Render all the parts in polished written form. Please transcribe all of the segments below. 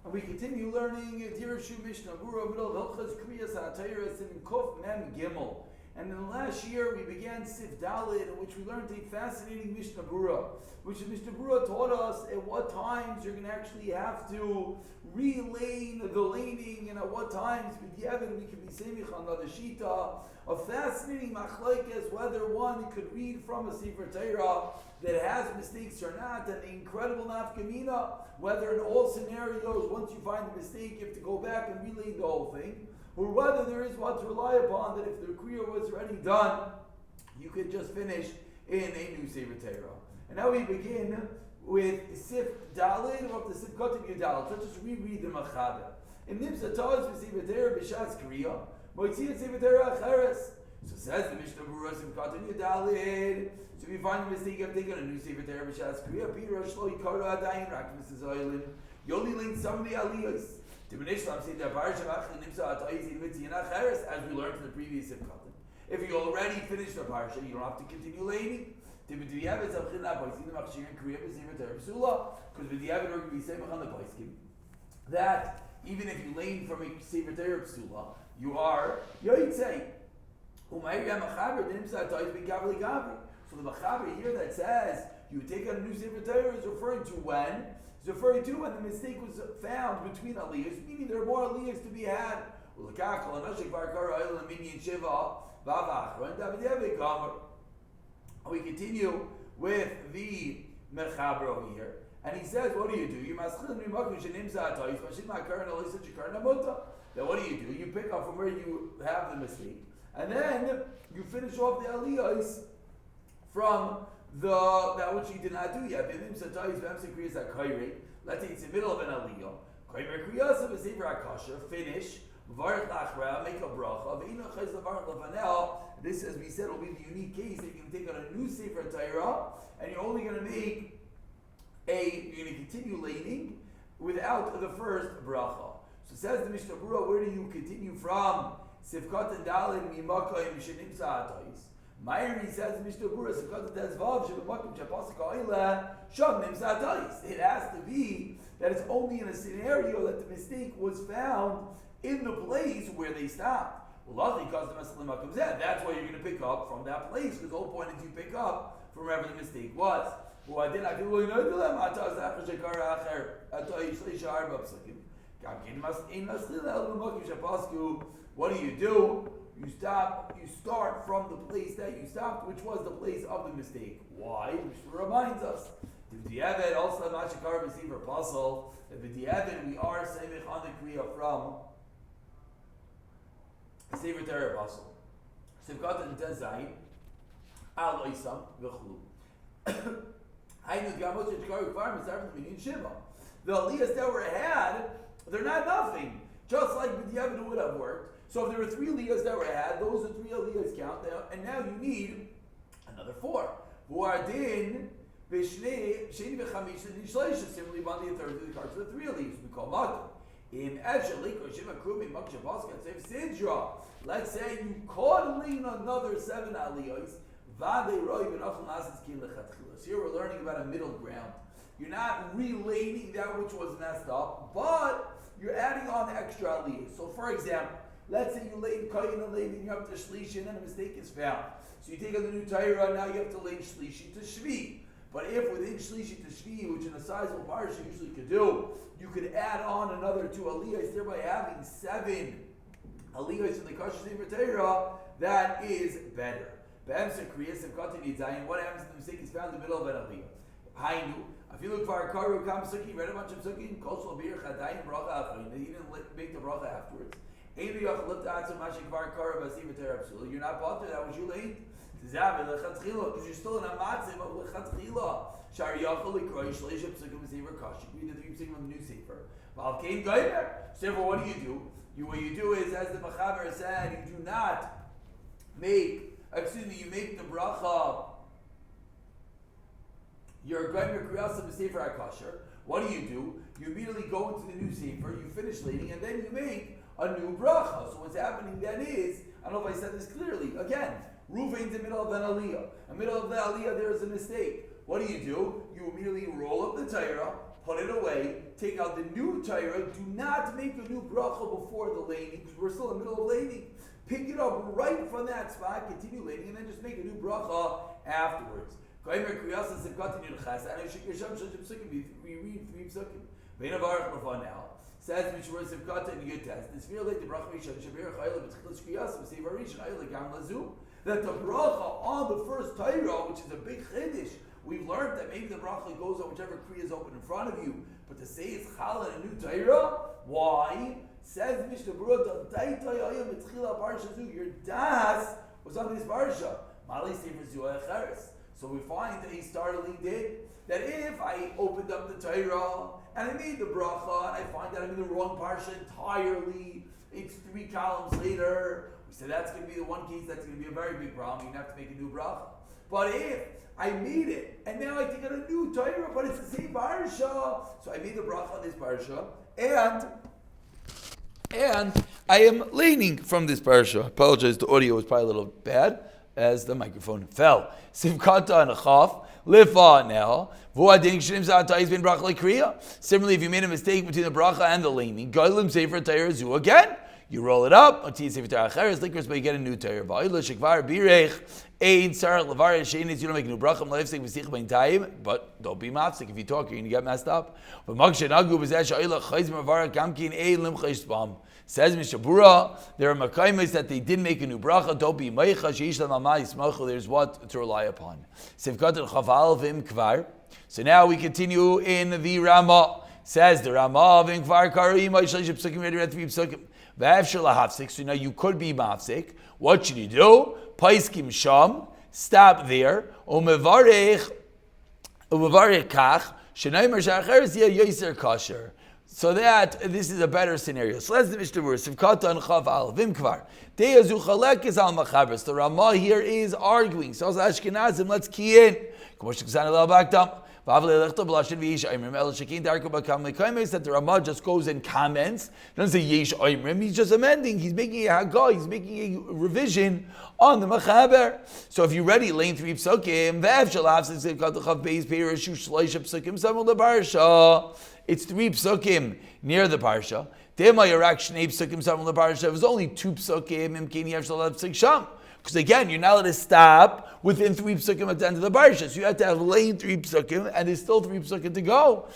And we continue learning Dirshu Mishna Berurah, middle of Hilchos Kriyas HaTorah in Kuf Mem Gimel. And in the last year we began Sif Dalet, in which we learned a fascinating Mishnah Berurah, which the Mishnah Berurah taught us at what times you're going to actually have to relane the laning, and at what times we can be semich on the shita. A fascinating machlokes whether one could read from a Sefer Torah that has mistakes or not, and the incredible nafkamina whether in all scenarios once you find a mistake you have to go back and relay the whole thing, or whether there is one to rely upon that if the kriya was already done, you could just finish in a new Sefer Torah. And now we begin with Sif Dalet of the Sif Kotim Yudal. Let's just reread the Machaber. In Nimsa Taz Sefer Torah B'Shas Kriya, Moitzi Sefer Torah Acheres. So says the Mishnah Berurah Sif Kotim Yudal. So if you find a mistake, you have taken a new Sefer Torah B'Shas Kriya. Peter Ashlo Yikara Adayin Rak Mrs. Oilin. You only link some of the aliyahs. As we learned in the previous Sifkatim. If you already finished the parsha, you don't have to continue laning. Because with the Evid, we're going to be saying on the Paiskim that even if you lane from a Sefer Torah Psula, you are Yoitzei. So the Machaber here that says you take on a new Sefer Torah is referring to when? It's referring to when the mistake was found between aliyahs, meaning there are more aliyahs to be had. We continue with the Mechaber over here, and he says, what do? Now what do? You pick up from where you have the mistake, and then you finish off the aliyahs from that which you did not do yet. Let's say it's in the middle of an aliyah. Finish. Make a bracha. This, as we said, will be the unique case that you can take on a new Sefer Torah, and you're only going to you're going to continue laning without the first bracha. So says the Mishnah Berurah, where do you continue from? Sifkat and Dalin Mimakayim Shenim Sa'atais. Mayri says Mishnah Berurah Sifkat and Tezvav Shemakim Shapasik Oila Shamnim Sa'atais. It has to be that it's only in a scenario that the mistake was found in the place where they stopped. Well, that's why you're going to pick up from that place, because the whole point is you pick up from wherever the mistake was. What do? You start from the place that you stopped, which was the place of the mistake. Why? Which reminds us. B'diavad also mashikar b'sefer puzzle. B'diavad we are semich on the kriya from Sefer Torah puzzle. Sivkat and Tezayin al oisam v'chlu. Hainu gamot shechkaru kvar misarvim minin shiva. The aliyahs that were had, they're not nothing. Just like b'diavad would have worked. So if there were 3 aliyahs that were had, those are 3 aliyahs count now, and now you need another 4. Who are din. Similarly, one the third of the cards of the 3 aliyahs. We call Magdal. In Sidra, let's say you caught in another 7 aliyahs. So here we're learning about a middle ground. You're not relating that which was messed up, but you're adding on extra aliyahs. So for example, let's say you laid Kayin and laid, you're up to Shlishi, and a mistake is found. So you take on the new Torah, now you have to lay Shlishi to Shvi. But if within Shlishi to Shvi, which in a sizable parsha you usually could do, you could add on another 2 aliyahs, thereby having 7 aliyahs in the Kasher Sefer Torah, that is better. What happens if the mistake is found in the middle of an aliyah? Hainu, if you look for a karu, kam suki, read a bunch of suki, kosol bir chadayin bracha afrein. He didn't make the bracha afterwards. You're not bothered, that was you late. Because you're still in a matziv of lechatchila. Shar yachol likroy shleisha psukim v'sefer kashi. We did the 3 psukim on the new sefer. Val kain gaimer. So therefore, what do? What you do is, as the Machaber said, you do not make. You make the bracha. You're gaimer kriyasa v'sefer hakasher. What do? You immediately go into the new sefer. You finish leading, and then you make a new bracha. So what's happening then is, I don't know if I said this clearly. Again. Ruvain's in the middle of an aliyah. In the middle of the aliyah, there is a mistake. What do? You immediately roll up the Torah, put it away, take out the new Torah. Do not make a new bracha before the laning, because we're still in the middle of laning. Pick it up right from that spot, continue laning, and then just make a new bracha afterwards. We read 3 psukim now. Says Mishra Sivkata in Yud Test. This fear late the bracha Rishon Shabir Chayla B'Tchilas Kriyas V'Seiv Rishon Ayla Gam Lazu. That the bracha on the first Torah, which is a big chiddush, we've learned that maybe the bracha goes on whichever kriya is open in front of you, but to say it's chal in a new Torah, why? Says Mishna Berurah, your das was on this parsha. So we find a startling did that if I opened up the Torah and I made the bracha and I find that I'm in the wrong parsha entirely, it's 3 columns later, we said that's going to be the one case that's going to be a very big problem. You're going to have to make a new bracha. But if I made it and now I take out a new Torah, but it's the same parsha, so I made the bracha on this parsha and I am leaning from this parsha. I apologize, the audio was probably a little bad as the microphone fell. Sivkata and a chaf, lifa now. Similarly, if you made a mistake between the bracha and the leaning, goyim sefer Torah zu again. You roll it up until you sefer Torah acheres likers, but you get a new Torah. Va'ila shekvar birech ein sarach levar shenis. You don't make a new bracha. Mleifsek v'sich bein taim, but don't be mafsik. If you talk, you're going to get messed up. But magshe nagu b'zeh sha'ila chayz mevar gamkin ein limchayz bam. Says Mishna Berurah, there are makaimis that they didn't make a new bracha. Don't be meicha sheish lamamai smocha. There's what to rely upon. Sivkat and chaval v'im kvar. So now we continue in the Ramah. Says the Ramah v'im kvar karim sheish psukim ready to be psukim. So now you could be mafsik. What should you do? Paiskim sham, stop there. Umevarech kach shenaymer shacheres yoser kasher. So that this is a better scenario. So let's the Mishnah Berurah. Sivkata and chav al vim kvar. Deyazu chalek is al machabers. The Ramah here is arguing. So Ashkenazim, let's key in. That the Ramah just goes and comments. He doesn't say yesh oimrim. He's just amending. He's making a hagah. He's making a revision on the machaber. So if you're ready, lane 3 psukim. It's 3 psukim near the parsha. It was only 2 psukim. Because again, you're not allowed to stop within 3 psukim at the end of the parsha. So you have to have lane 3 psukim, and there's still 3 psukim to go.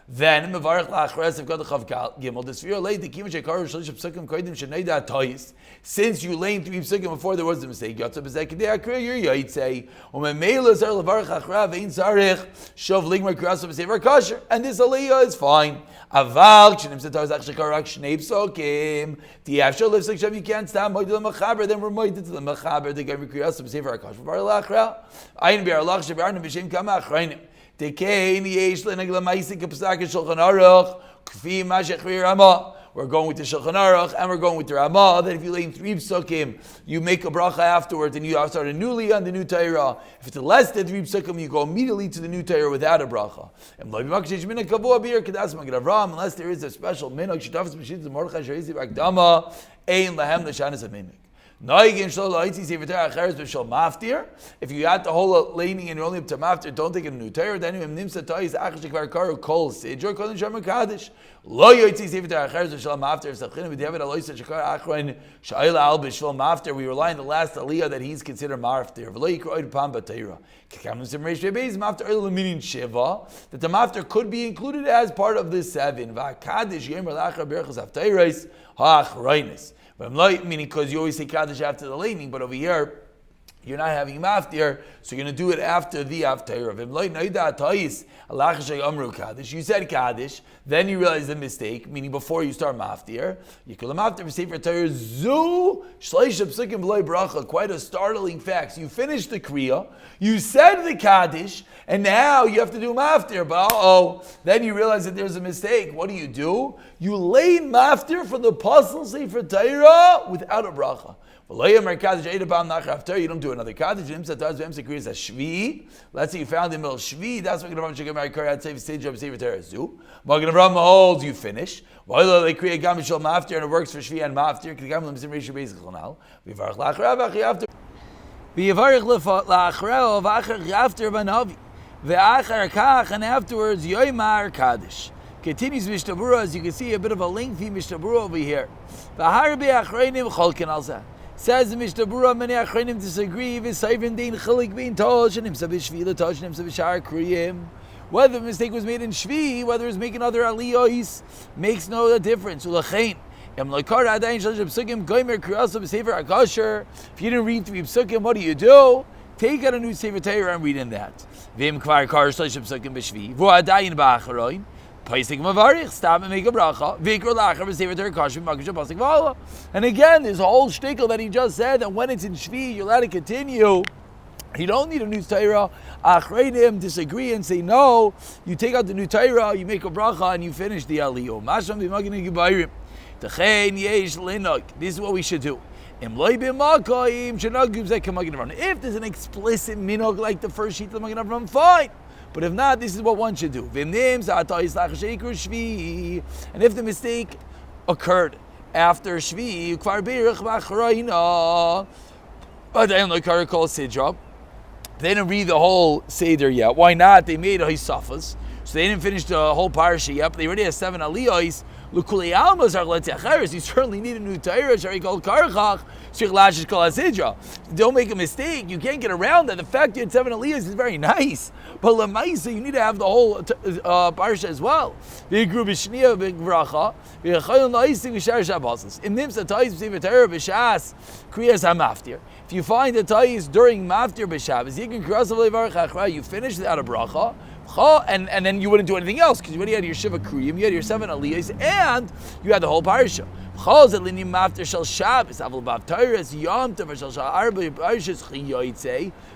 Then mevarach la'achres of Chav Gimel. The sphere late the kiva shekaru shalish psukim koidim shenayda tois. Since you lane 3 psukim before there was a mistake, yotza b'zekidei akriya your yaitze umemela zar levarach achrav ein zarich shov ligmar kriyasa b'sefer kasher, and this aliyah is fine. Aval k'shenim setar zach shekarak shnei psukim tiafshel lifsek shav you can't stop moed to the mechaber, then we're moed to the mechaber the gimar kriyasa b'sefer kasher v'var la'achra ayin bi'arlach shebarnu b'shem kama achrayim. We're going with the Shulchan Aruch and we're going with the Ramah that if you lay in 3 psukim, you make a bracha afterwards and you start a newly on the new Torah. If it's less than 3 psukim, you go immediately to the new Torah without a bracha. Unless there is a special minhag, if you had the whole laning and you're only up to maftir, don't take it a new Torah. Then you nimsa tois achashik varkaru kol sidra kol nisham kaddish. Lo yoytzi sefer acheres b'shal maftir. Sabchina b'david aloy sechakar achron shayla al b'shal maftir. We rely on the last aliyah that he's considered maftir. V'lo yikroid pam b'teira. Kekam sim reish beis maftir eleminin shiva. That the maftir could be included as part of the 7. V'akadish yemer lachar berachas avteiros ha'achroinis. But meaning because you always say Kaddish after the laning, but over here, you're not having maftir, so you're going to do it after the after. You said Kaddish, then you realize the mistake, meaning before you start maftir. Quite a startling fact. So you finished the kriya, you said the Kaddish, and now you have to do maftir. But then you realize that there's a mistake. What do? You lay maftir for the puzzle sefer Torah without a bracha. You don't do another kaddish. Let's say you found the middle shvi. That's what Magen Avraham holds. You finish. They create gam shel maftir, and it works for shvi and maftir. Ve'achar kach, and afterwards, Yoimar Kaddish. Continues Mishnah Berurah, as you can see, a bit of a lengthy Mishnah Berurah over here. V'harbe achreinim cholken alza. Says the Mishnah Berurah, many achreinim disagree. V'sayvim dein chilik bein tosh, and himsa b'shvi l'tosh, and himsa b'shar kriyim. Whether the mistake was made in shvi, whether it's making other aliyos, makes no difference. Ulachein. If you didn't read 3 psukim, what do? Take out a new Sefer Torah and read in that. Stop and make a bracha. And again, there's a whole shtickle that he just said that when it's in shvi, you're allowed to continue. You don't need a new Torah. Achreinim disagree and say no. You take out the new Torah, you make a bracha, and you finish the aliyah. This is what we should do. If there's an explicit minog like the first sheet of the Magen Avraham, fine. But if not, this is what one should do. And if the mistake occurred after Shvi, they didn't read the whole Seder yet. Why not? They made Hisafas, so they didn't finish the whole parsha yet, but they already have 7 aliyos. You certainly need a new Torah. Don't make a mistake. You can't get around that. The fact you had 7 aliyahs is very nice, but lemaisa you need to have the whole parsha as well. If you find the tais during maftir b'Shabbos, you finish without a bracha. And then you wouldn't do anything else because you already had your Shiva Kriyim, you had your 7 aliyahs, and you had the whole parsha.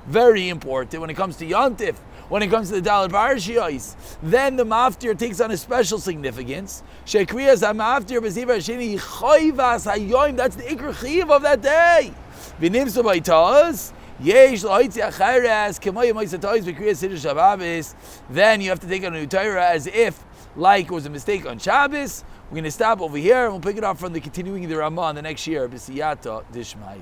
Very important when it comes to Yontif, when it comes to the Daled Parashiyos. Then the maftir takes on a special significance. That's the Ikr Chiv of that day. Then you have to take on a new Torah as if like it was a mistake on Shabbos. We're going to stop over here and we'll pick it up from the continuing the Ramah the next year. B'siyata Dishmaya.